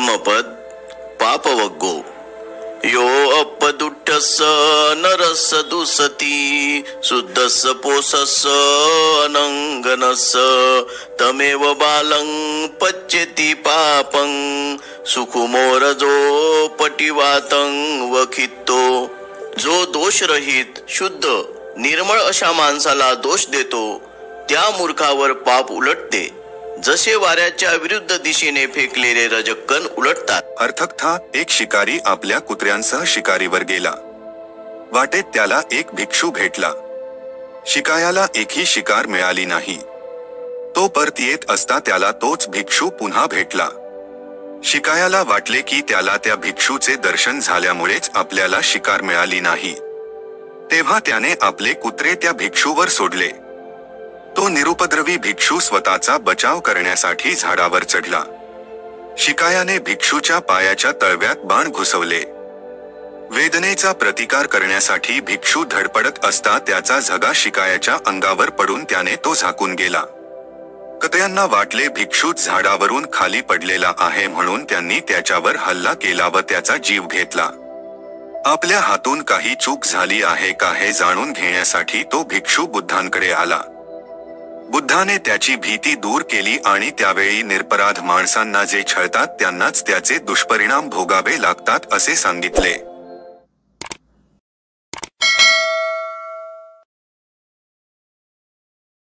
धम्मपद पापवग्गो यो अपदुट्टस्य नरस्य दुसती शुद्धस्य पोषस्य अनंगनस्य तमेव बालं पच्यति पापं सुकुमोरजो पटिवातं वखितो। जो दोषरहित शुद्ध निर्मळ अशा माणसाला दोष देतो त्या मूर्खावर पाप उलटते, जसे वाऱ्याच्या विरुद्ध दिशेने फेकलेले रजक्कण उलटतात। अर्थक था एक शिकारी आपल्या कुत्र्यांसह शिकारीवर गेला। वाटेत त्याला एक भिक्षू भेटला। शिकायाला एकही शिकार मिळाली नाही। तो परत येत असता त्याला तोच भिक्षू पुन्हा भेटला। शिकायाला वाटले की त्याला त्या भिक्षूचे दर्शन झाल्यामुळेच आपल्याला शिकार मिळाली नाही। तेव्हा त्याने आपले कुत्रे त्या भिक्षूवर सोडले। तो निरुपद्रवी भिक्षू स्वतःचा बचाव करण्यासाठी झाडावर चढला। शिकायाने भिक्षूच्या पायाच्या तळव्यात बाण घुसवले। वेदनेचा प्रतिकार करण्यासाठी भिक्षू धडपडत असता त्याचा झगा शिकायाच्या अंगावर पडून त्याने तो झाकून गेला। कुत्र्यांना वाटले भिक्षूच झाडावरून खाली पडलेला आहे म्हणून त्यांनी त्याच्यावर हल्ला केला व त्याचा जीव घेतला। आपल्या हातून काही चूक झाली आहे का हे जाणून घेण्यासाठी तो भिक्षू बुद्धांकडे आला। बुद्धाने त्याची भीती दूर केली आणि त्यावेळी निरपराध माणसांना जे छळतात त्यांनाच त्याचे दुष्परिणाम भोगावे लागतात असे सांगितले।